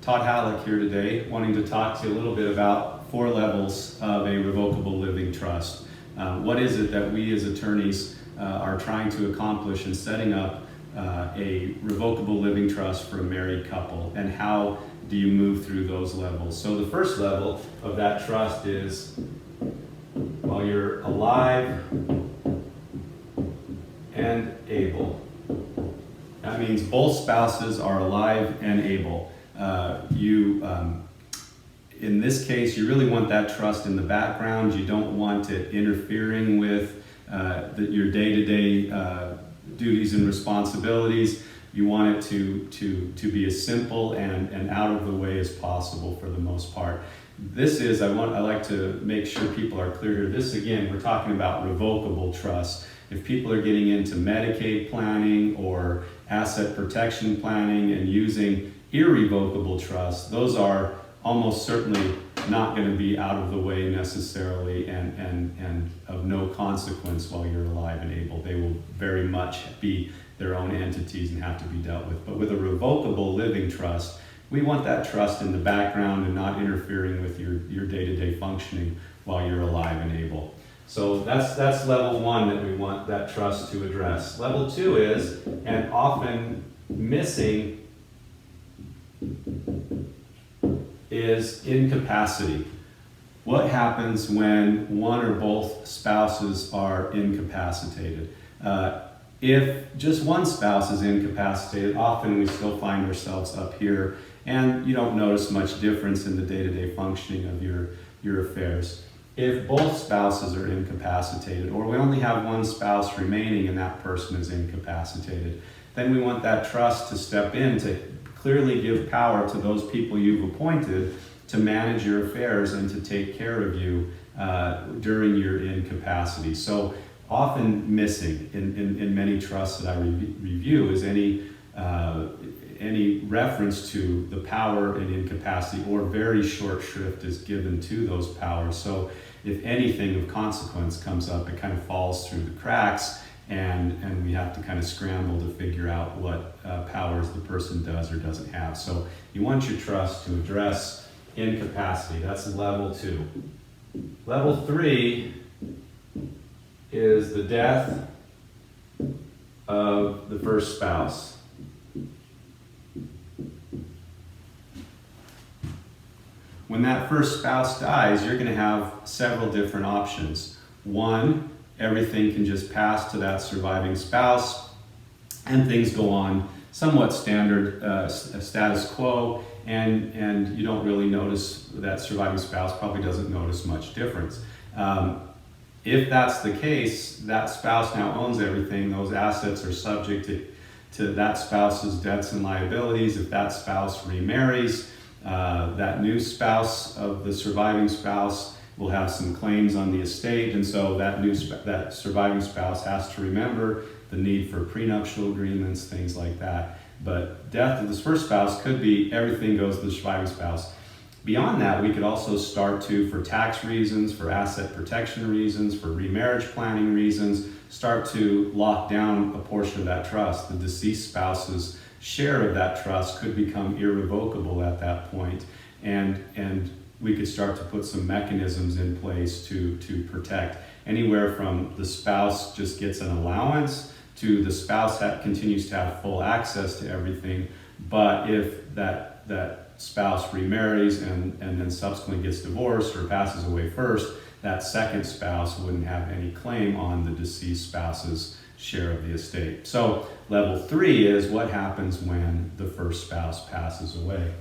Todd Halleck here today, wanting to talk to you a little bit about 4 levels of a revocable living trust. What is it that we as attorneys are trying to accomplish in setting up a revocable living trust for a married couple, and how do you move through those levels? So the first level of that trust is while you're alive and able. That means both spouses are alive and able. In this case, you really want that trust in the background. You don't want it interfering with your day-to-day duties and responsibilities. You want it to be as simple and out of the way as possible for the most part. This is, I like to make sure people are clear here. This, again, we're talking about revocable trust. If people are getting into Medicaid planning or asset protection planning and using irrevocable trust, those are almost certainly not going to be out of the way necessarily and of no consequence while you're alive and able. They will very much be their own entities and have to be dealt with. But with a revocable living trust, we want that trust in the background and not interfering with your day-to-day functioning while you're alive and able. So that's level 1 that we want that trust to address. Level 2 is, and often missing, is incapacity. What happens when one or both spouses are incapacitated? If just one spouse is incapacitated, often we still find ourselves up here and you don't notice much difference in the day-to-day functioning of your affairs. If both spouses are incapacitated, or we only have one spouse remaining and that person is incapacitated, then we want that trust to step in to clearly give power to those people you've appointed to manage your affairs and to take care of you during your incapacity. So often missing in many trusts that I review is any reference to the power and incapacity, or very short shrift is given to those powers. So if anything of consequence comes up, it kind of falls through the cracks, and we have to kind of scramble to figure out what powers the person does or doesn't have. So you want your trust to address incapacity. That's level 2. Level 3 is the death of the first spouse. When that first spouse dies, you're going to have several different options. One, everything can just pass to that surviving spouse and things go on somewhat standard status quo, and you don't really notice, that surviving spouse probably doesn't notice much difference. If that's the case, that spouse now owns everything. Those assets are subject to that spouse's debts and liabilities. If that spouse remarries, that new spouse of the surviving spouse will have some claims on the estate, and so that surviving spouse has to remember the need for prenuptial agreements, things like that. But death of this first spouse could be everything goes to the surviving spouse. Beyond that, we could also start to, for tax reasons, for asset protection reasons, for remarriage planning reasons, start to lock down a portion of that trust. The deceased spouse's share of that trust could become irrevocable at that point, and we could start to put some mechanisms in place to protect. Anywhere from the spouse just gets an allowance to the spouse continues to have full access to everything, but if that spouse remarries and then subsequently gets divorced or passes away first, that second spouse wouldn't have any claim on the deceased spouse's share of the estate. So level 3 is what happens when the first spouse passes away.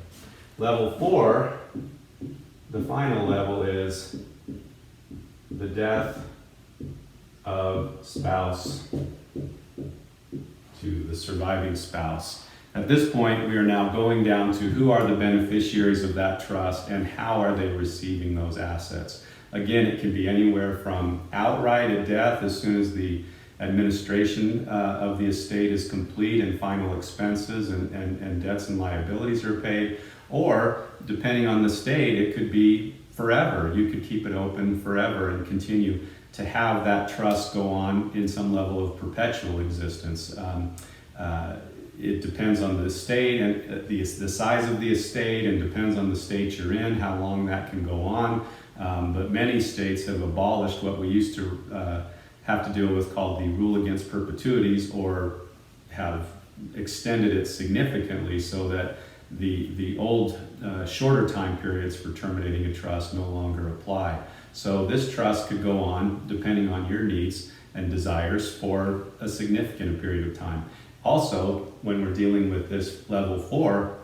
Level 4, the final level, is the death of spouse to the surviving spouse. At this point, we are now going down to who are the beneficiaries of that trust and how are they receiving those assets. Again, it can be anywhere from outright at death, as soon as the administration of the estate is complete and final expenses and debts and liabilities are paid, or depending on the state, it could be forever. You could keep it open forever and continue to have that trust go on in some level of perpetual existence. it depends on the estate and the size of the estate, and depends on the state you're in, how long that can go on. But many states have abolished what we used to have to deal with called the rule against perpetuities, or have extended it significantly so that the old shorter time periods for terminating a trust no longer apply. So this trust could go on, depending on your needs and desires, for a significant period of time. Also, when we're dealing with this level 4,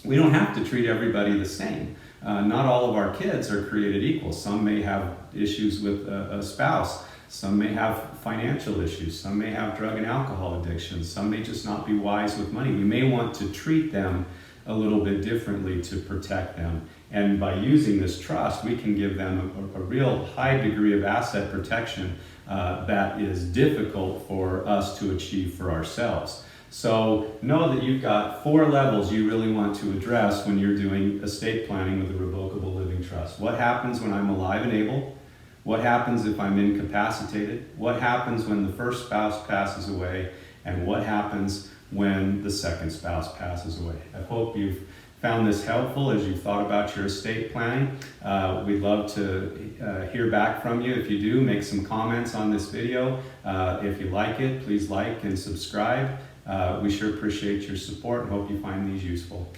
we don't have to treat everybody the same. Not all of our kids are created equal. Some may have issues with a spouse. Some may have financial issues. Some may have drug and alcohol addictions. Some may just not be wise with money. We may want to treat them a little bit differently to protect them. And by using this trust, we can give them a real high degree of asset protection that is difficult for us to achieve for ourselves. So know that you've got 4 levels you really want to address when you're doing estate planning with a revocable living trust. What happens when I'm alive and able? What happens if I'm incapacitated? What happens when the first spouse passes away? And what happens when the second spouse passes away? I hope you've found this helpful as you've thought about your estate planning. We'd love to hear back from you. If you do, make some comments on this video. If you like it, please like and subscribe. We sure appreciate your support and hope you find these useful.